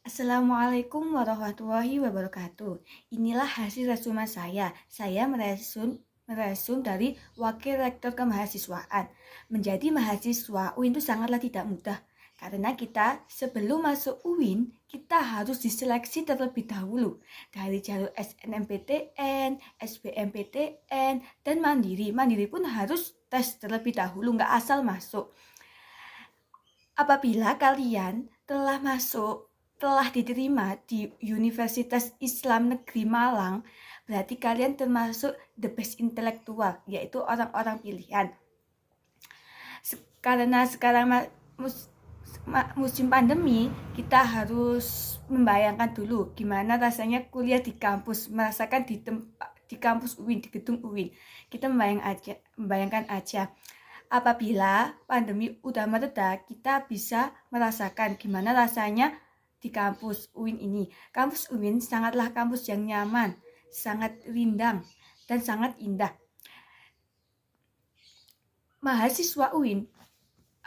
Assalamualaikum warahmatullahi wabarakatuh. Inilah hasil resume saya. Saya meresum dari Wakil Rektor Kemahasiswaan. Menjadi mahasiswa UIN itu sangatlah tidak mudah. Karena kita sebelum masuk UIN, kita harus diseleksi terlebih dahulu. Dari jalur SNMPTN, SBMPTN, dan Mandiri. Mandiri pun harus tes terlebih dahulu, nggak asal masuk. Apabila kalian telah diterima di Universitas Islam Negeri Malang, berarti kalian termasuk the best intelektual, yaitu orang-orang pilihan. Karena sekarang musim pandemi, kita harus membayangkan dulu gimana rasanya kuliah di kampus, merasakan di kampus UIN, di gedung UIN. Kita membayangkan aja. Apabila pandemi udah mereda, kita bisa merasakan gimana rasanya di kampus UIN ini. Kampus UIN sangatlah kampus yang nyaman, sangat rindang, dan sangat indah. Mahasiswa UIN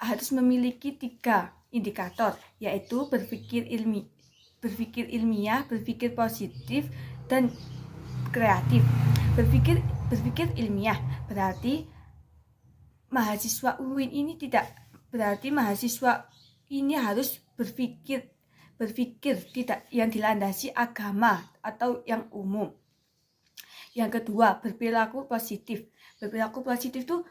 harus memiliki 3 indikator, yaitu berpikir ilmiah, berpikir positif, dan kreatif. Berpikir ilmiah berarti mahasiswa UIN ini harus berpikir tidak yang dilandasi agama atau yang umum. Yang kedua, berperilaku positif. Berperilaku positif itu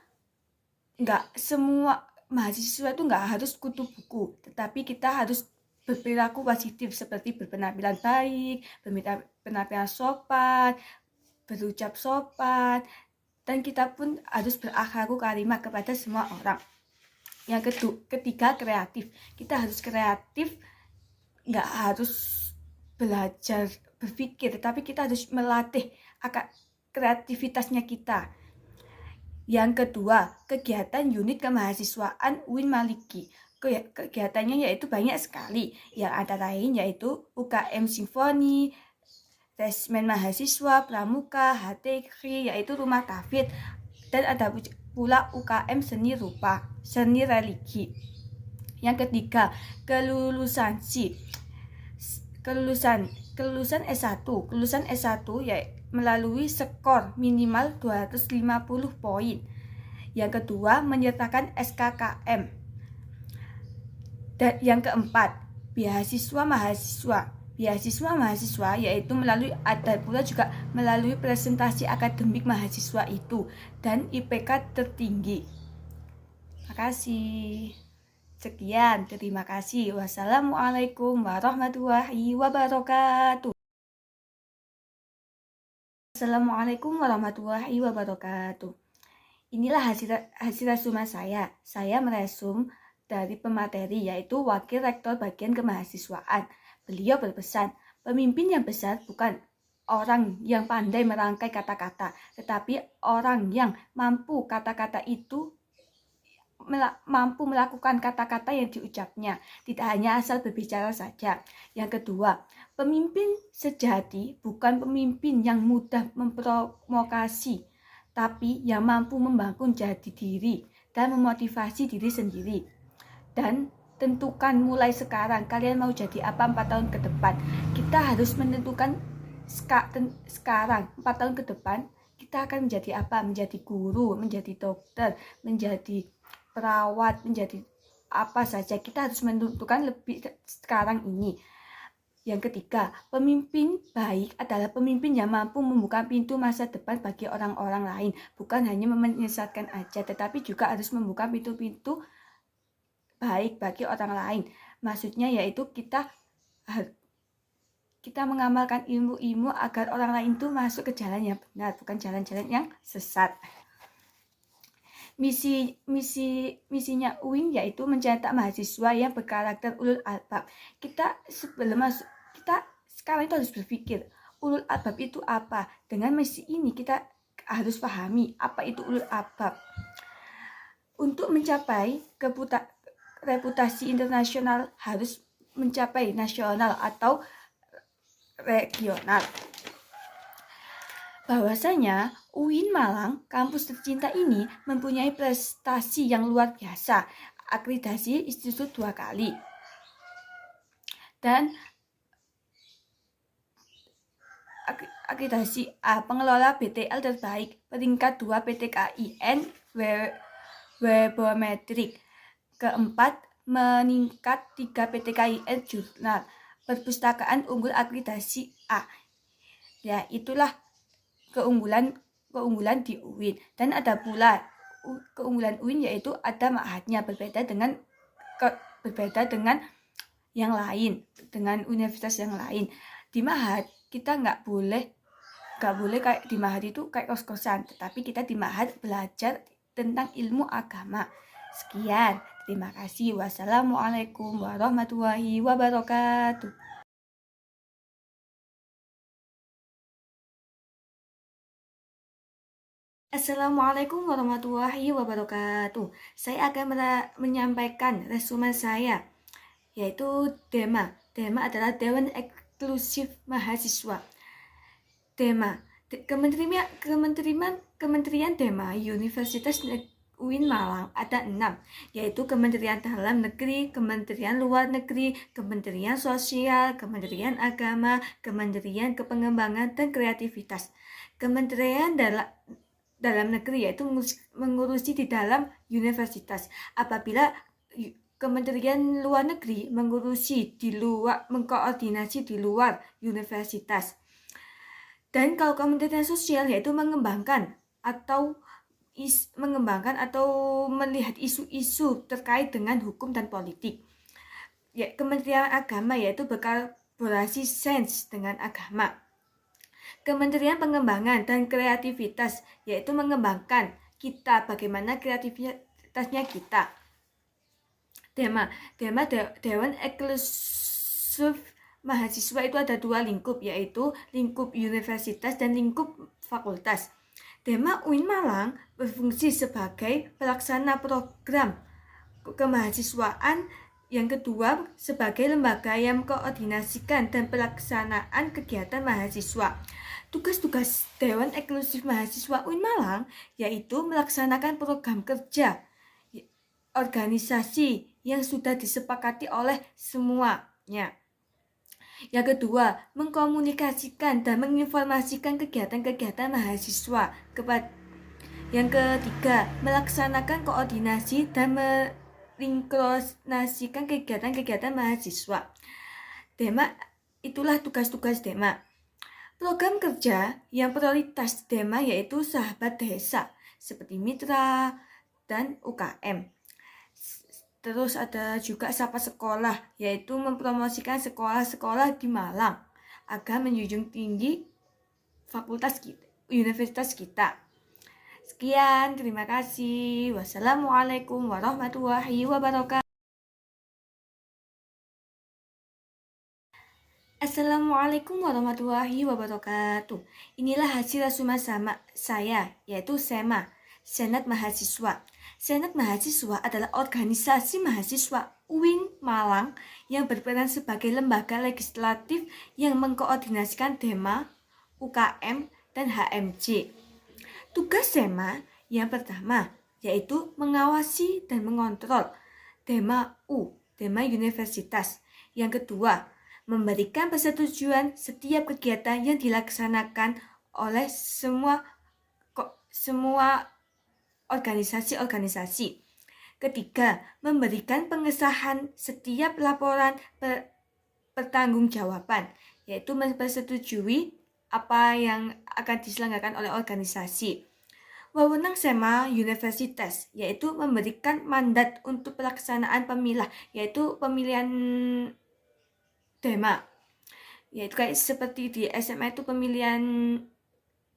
enggak semua mahasiswa itu enggak harus kutu buku, tetapi kita harus berperilaku positif seperti berpenampilan baik, berpenampilan sopan, berucap sopan, dan kita pun harus berakhlakul karimah kepada semua orang. Yang ketiga, kreatif. Kita harus kreatif, nggak harus belajar berpikir, tetapi kita harus melatih kreativitasnya kita. Yang kedua, kegiatan unit kemahasiswaan UIN Maliki. Kegiatannya yaitu banyak sekali, yang antara lain yaitu UKM Simfoni, Resmen Mahasiswa, Pramuka, HTK, yaitu Rumah Tafid, dan ada pula UKM Seni Rupa, Seni Religi. Yang ketiga, kelulusan S1. Kelulusan S1 yaitu melalui skor minimal 250 poin. Yang kedua, menyertakan SKKM. Dan yang keempat, beasiswa mahasiswa yaitu ada pula juga melalui presentasi akademik mahasiswa itu dan IPK tertinggi. Makasih. Sekian, terima kasih. Wassalamualaikum warahmatullahi wabarakatuh. Assalamualaikum warahmatullahi wabarakatuh. Inilah hasil resume saya. Saya meresum dari pemateri, yaitu Wakil Rektor Bagian Kemahasiswaan. Beliau berpesan, pemimpin yang besar bukan orang yang pandai merangkai kata-kata, tetapi orang yang mampu melakukan kata-kata yang diucapnya, tidak hanya asal berbicara saja. Yang kedua, pemimpin sejati bukan pemimpin yang mudah memprovokasi, tapi yang mampu membangun jati diri dan memotivasi diri sendiri. Dan tentukan mulai sekarang kalian mau jadi apa 4 tahun ke depan. Kita harus menentukan sekarang 4 tahun ke depan kita akan menjadi apa, menjadi guru, menjadi dokter, menjadi perawat, menjadi apa saja. Kita harus menentukan lebih sekarang ini. Yang ketiga, pemimpin baik adalah pemimpin yang mampu membuka pintu masa depan bagi orang-orang lain, bukan hanya menyesatkan aja, tetapi juga harus membuka pintu-pintu baik bagi orang lain. Maksudnya yaitu kita mengamalkan ilmu-ilmu agar orang lain itu masuk ke jalan yang benar, bukan jalan-jalan yang sesat. Misinya UIN yaitu mencetak mahasiswa yang berkarakter ulul albab. Kita sekarang itu harus berpikir ulul albab itu apa. Dengan misi ini kita harus pahami apa itu ulul albab. Untuk mencapai reputasi internasional harus mencapai nasional atau regional. Bahwasanya UIN Malang, kampus tercinta ini mempunyai prestasi yang luar biasa, akreditasi institut 2 kali. Dan Akreditasi A. Pengelola BTL terbaik. Peringkat 2 PTKIN Webometrik. Keempat, meningkat 3 PTKIN Jurnal Perpustakaan Unggul akreditasi A. Ya, itulah keunggulan di UIN. Dan ada pula keunggulan UIN, yaitu ada ma'hadnya, berbeda dengan yang lain, dengan universitas yang lain. Di ma'had kita nggak boleh kayak di ma'had itu kayak kos-kosan, tetapi kita di ma'had belajar tentang ilmu agama. Sekian, terima kasih. Wassalamualaikum warahmatullahi wabarakatuh. Assalamualaikum warahmatullahi wabarakatuh. Saya akan menyampaikan resume saya, yaitu DEMA. DEMA adalah Dewan Eksklusif Mahasiswa. DEMA, Kementerian DEMA Universitas UIN Malang ada 6, yaitu Kementerian Dalam Negeri, Kementerian Luar Negeri, Kementerian Sosial, Kementerian Agama, Kementerian Kepengembangan dan Kreativitas. Kementerian Dalam Negeri yaitu mengurusi di dalam universitas. Apabila Kementerian Luar Negeri mengkoordinasi di luar universitas. Dan kalau Kementerian Sosial yaitu mengembangkan atau melihat isu-isu terkait dengan hukum dan politik. Ya, Kementerian Agama yaitu berkolaborasi sains dengan agama. Kementerian Pengembangan dan Kreativitas yaitu mengembangkan kita, bagaimana kreativitasnya kita. DEMA Dewan Eksklusif Mahasiswa itu ada 2 lingkup, yaitu lingkup universitas dan lingkup fakultas. DEMA UIN Malang berfungsi sebagai pelaksana program kemahasiswaan. Yang kedua, sebagai lembaga yang mengkoordinasikan dan pelaksanaan kegiatan mahasiswa. Tugas-tugas Dewan Eksklusif Mahasiswa UIN Malang yaitu melaksanakan program kerja organisasi yang sudah disepakati oleh semuanya. Yang kedua, mengkomunikasikan dan menginformasikan kegiatan-kegiatan mahasiswa. Yang ketiga, melaksanakan koordinasi dan melinkronasikan kegiatan-kegiatan mahasiswa. DEMA, itulah tugas-tugas DEMA. Program kerja yang prioritas DEMA yaitu sahabat desa, seperti mitra dan UKM. Terus ada juga Sapa Sekolah, yaitu mempromosikan sekolah-sekolah di Malang agar menjunjung tinggi universitas kita. Sekian, terima kasih. Wassalamualaikum warahmatullahi wabarakatuh. Assalamualaikum warahmatullahi wabarakatuh. Inilah hasil resume saya, yaitu SEMA, Senat Mahasiswa. Senat Mahasiswa adalah organisasi mahasiswa UIN Malang yang berperan sebagai lembaga legislatif yang mengkoordinasikan DEMA, UKM, dan HMJ. Tugas SEMA yang pertama yaitu mengawasi dan mengontrol DEMA Universitas. Yang kedua, memberikan persetujuan setiap kegiatan yang dilaksanakan oleh semua organisasi-organisasi. Ketiga, memberikan pengesahan setiap laporan pertanggungjawaban, yaitu mempersetujui apa yang akan diselenggarakan oleh organisasi. Wewenang SEMA Universitas, yaitu memberikan mandat untuk pelaksanaan pemilah, yaitu pemilihan DEMA. Yaitu kayak seperti di SMA itu pemilihan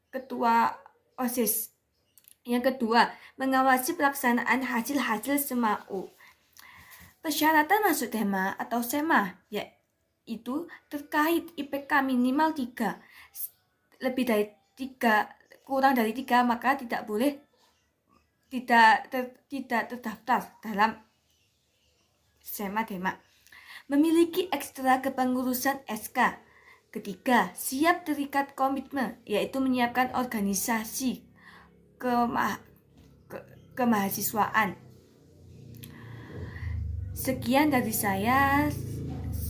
ketua OSIS. Yang kedua, mengawasi pelaksanaan hasil-hasil SEMAU. Persyaratan masuk DEMA atau SEMA yaitu terkait IPK minimal 3. Lebih dari 3, kurang dari 3 maka tidak terdaftar dalam SEMA DEMA. Memiliki ekstra kepengurusan SK. Ketiga, siap terikat komitmen, yaitu menyiapkan organisasi kemahasiswaan. Sekian dari saya.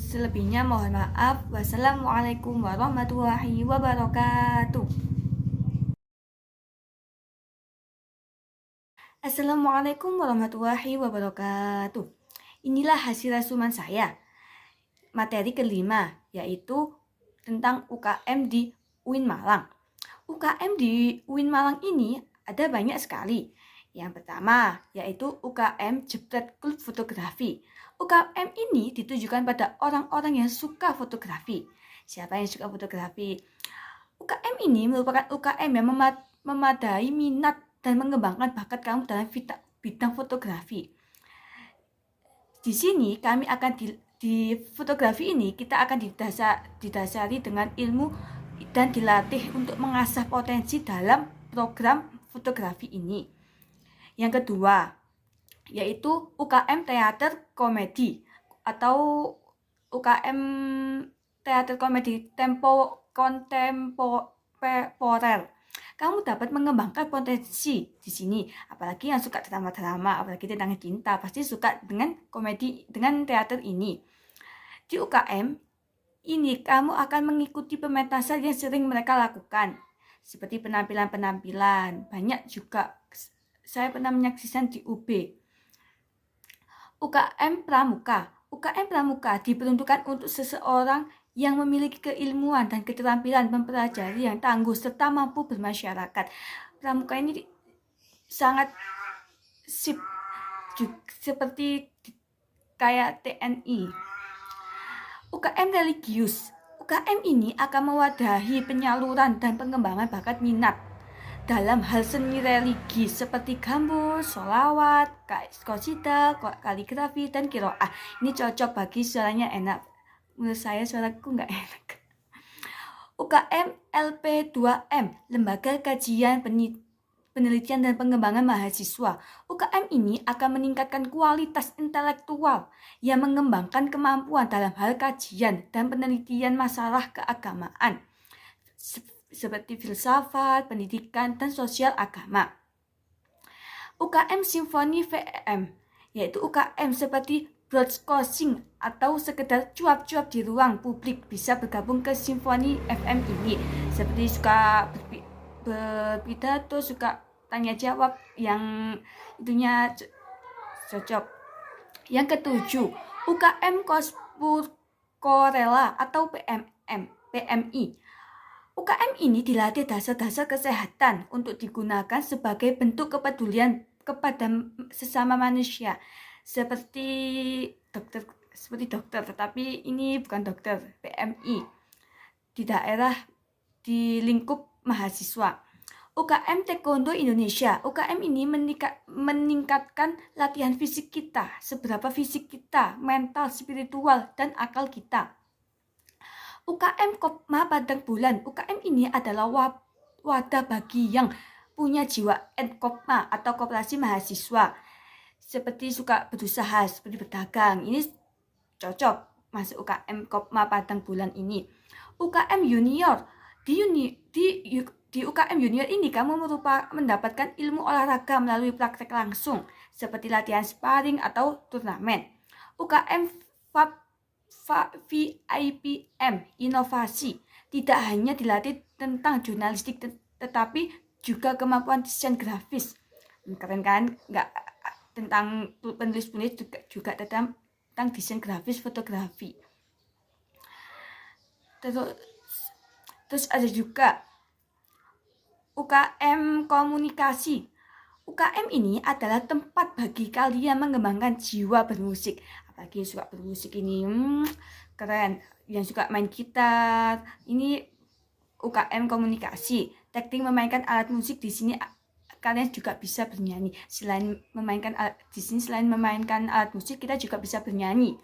Selebihnya mohon maaf. Wassalamualaikum warahmatullahi wabarakatuh. Assalamualaikum warahmatullahi wabarakatuh. Inilah hasil resumen saya. Materi kelima, yaitu tentang UKM di UIN Malang. UKM di UIN Malang ini ada banyak sekali. Yang pertama, yaitu UKM Jepret Klub Fotografi. UKM ini ditujukan pada orang-orang yang suka fotografi. Siapa yang suka fotografi? UKM ini merupakan UKM yang memadai minat dan mengembangkan bakat kamu dalam bidang fotografi. Di sini kami akan di fotografi ini kita akan didasari dengan ilmu dan dilatih untuk mengasah potensi dalam program fotografi ini. Yang kedua, yaitu UKM Teater Komedi atau UKM Teater Komedi Kontemporer. Kamu dapat mengembangkan potensi di sini, apalagi yang suka drama-drama, apalagi tentang cinta, pasti suka dengan komedi, dengan teater ini. Di UKM ini kamu akan mengikuti pementasan yang sering mereka lakukan, seperti penampilan-penampilan. Banyak juga saya pernah menyaksikan di UB. UKM Pramuka. UKM Pramuka diperuntukkan untuk seseorang yang memiliki keilmuan dan keterampilan mempelajari yang tangguh serta mampu bermasyarakat. Pramuka ini sangat seperti kayak TNI. UKM Religius. UKM ini akan mewadahi penyaluran dan pengembangan bakat minat dalam hal seni religi seperti gambus, sholawat, qasidah, kaligrafi, dan qiraah. Ini cocok bagi suaranya enak. Menurut saya suaraku nggak enak. UKM LP2M, Lembaga Kajian Penelitian dan Pengembangan Mahasiswa. UKM ini akan meningkatkan kualitas intelektual yang mengembangkan kemampuan dalam hal kajian dan penelitian masalah keagamaan seperti filsafat, pendidikan, dan sosial agama. UKM Simfoni VM, yaitu UKM seperti broadcasting atau sekedar cuap-cuap di ruang publik bisa bergabung ke Simfoni FM ini, seperti suka berpidato, suka tanya jawab yang itunya cocok. Yang ketujuh, UKM Kospur Korela atau PMI. UKM ini dilatih dasar-dasar kesehatan untuk digunakan sebagai bentuk kepedulian kepada sesama manusia. Seperti dokter, tetapi ini bukan dokter, PMI di daerah di lingkup mahasiswa. UKM Taekwondo Indonesia. UKM ini meningkatkan latihan fisik kita, seberapa fisik kita, mental, spiritual, dan akal kita. UKM Kopma Padang Bulan. UKM ini adalah wadah bagi yang punya jiwa Kopma atau koperasi mahasiswa, seperti suka berusaha, seperti berdagang. Ini cocok masuk UKM Kopma Padang Bulan ini. UKM Junior. Di UKM Junior ini kamu mendapatkan ilmu olahraga melalui praktek langsung, seperti latihan sparring atau turnamen. UKM VIPM Inovasi. Tidak hanya dilatih tentang jurnalistik, tetapi juga kemampuan desain grafis. Keren kan? Nggak tentang penulis-penulis juga tentang desain grafis fotografi. Terus ada juga UKM Komunikasi. UKM ini adalah tempat bagi kalian mengembangkan jiwa bermusik. Apalagi suka bermusik ini, keren. Yang suka main gitar, ini UKM Komunikasi. Teknik memainkan alat musik di sini kalian juga bisa bernyanyi. Selain memainkan alat musik, kita juga bisa bernyanyi.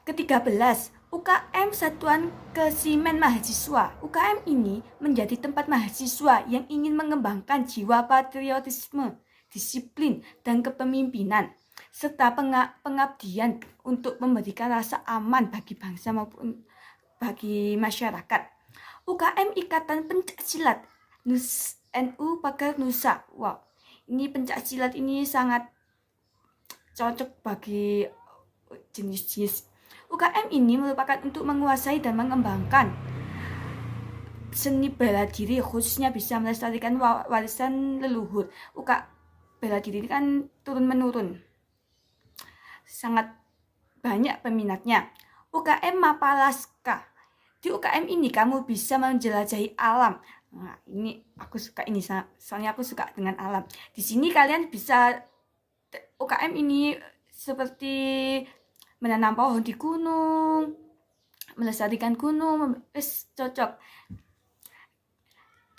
Ke-13, UKM Satuan Kesimen Mahasiswa. UKM ini menjadi tempat mahasiswa yang ingin mengembangkan jiwa patriotisme, disiplin, dan kepemimpinan, serta pengabdian untuk memberikan rasa aman bagi bangsa maupun bagi masyarakat. UKM Ikatan Pencaksilat NU Pagar Nusa. Wow, ini pencaksilat ini sangat cocok bagi jenis-jenis UKM ini merupakan untuk menguasai dan mengembangkan seni bela diri, khususnya bisa melestarikan warisan leluhur. Bela diri ini kan turun-menurun, sangat banyak peminatnya. UKM Mapalaska. Di UKM ini kamu bisa menjelajahi alam. Nah, ini aku suka ini, soalnya aku suka dengan alam. Di sini kalian bisa UKM ini seperti menanam pohon di gunung, melestarikan gunung, cocok.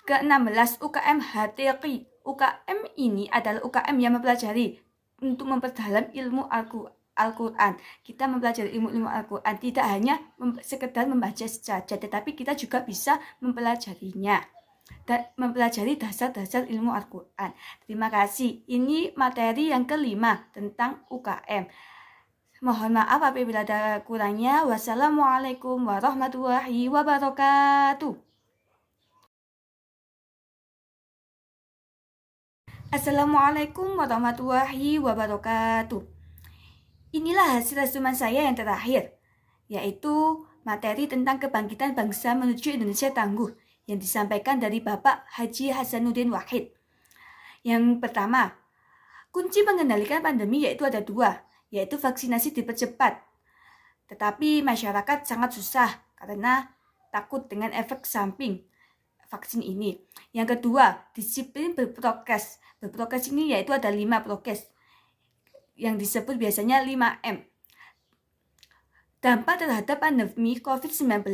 Ke-16, UKM HTQ. UKM ini adalah UKM yang mempelajari untuk memperdalam ilmu Al-Quran. Kita mempelajari ilmu Al-Quran, tidak hanya sekedar membaca saja, tetapi kita juga bisa mempelajarinya dan mempelajari dasar-dasar ilmu Al-Quran. Terima kasih. Ini materi yang kelima tentang UKM. Mohon maaf apabila ada kurangnya. Wassalamualaikum warahmatullahi wabarakatuh. Assalamualaikum warahmatullahi wabarakatuh. Inilah hasil resumen saya yang terakhir, yaitu materi tentang kebangkitan bangsa menuju Indonesia tangguh yang disampaikan dari Bapak Haji Hasanuddin Wahid. Yang pertama, kunci mengendalikan pandemi yaitu ada dua, yaitu vaksinasi dipercepat. Tetapi masyarakat sangat susah karena takut dengan efek samping vaksin ini. Yang kedua, disiplin berprokes. Berprokes ini yaitu ada 5 prokes yang disebut biasanya 5M. Dampak terhadap pandemi COVID-19,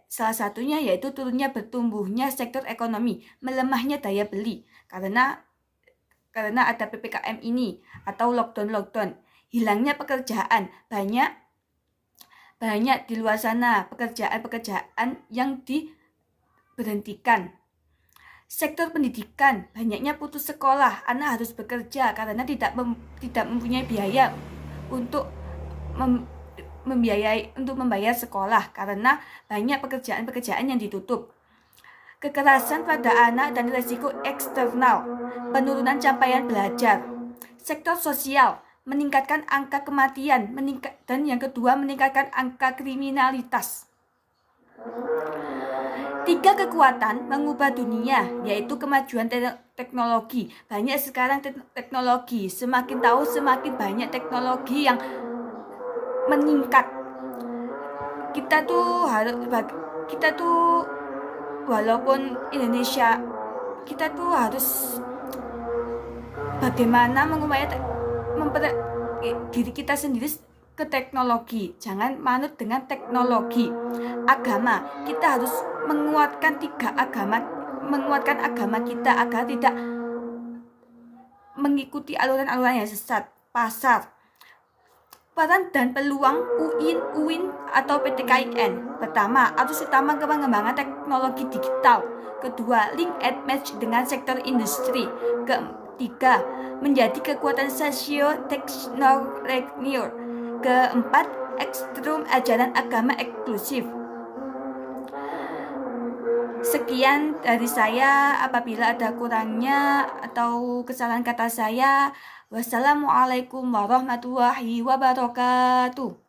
salah satunya yaitu turunnya bertumbuhnya sektor ekonomi, melemahnya daya beli karena ada PPKM ini atau lockdown, hilangnya pekerjaan, banyak di luar sana pekerjaan yang diberhentikan. Sektor pendidikan, banyaknya putus sekolah, anak harus bekerja karena tidak mempunyai biaya untuk membayar sekolah karena banyak pekerjaan yang ditutup. Kekerasan pada anak dan risiko eksternal, penurunan capaian belajar. Sektor sosial, meningkatkan angka kematian, dan yang kedua meningkatkan angka kriminalitas. 3 kekuatan mengubah dunia, yaitu kemajuan teknologi. Banyak sekarang teknologi, semakin tahu semakin banyak teknologi yang meningkat. Kita tuh walaupun Indonesia, kita tuh harus bagaimana mengubah diri kita sendiri ke teknologi. Jangan manut dengan teknologi. Agama, kita harus menguatkan agama kita agar tidak mengikuti aluran-aluran yang sesat. Pasar, peran dan peluang UIN atau PTKIN. Pertama, arus utama pengembangan teknologi digital. Kedua, link and match dengan sektor industri. Ketiga, menjadi kekuatan sosio-teknologi. Keempat, ekstrum ajaran agama eksklusif. Sekian dari saya. Apabila ada kurangnya atau kesalahan kata saya, wassalamualaikum warahmatullahi wabarakatuh.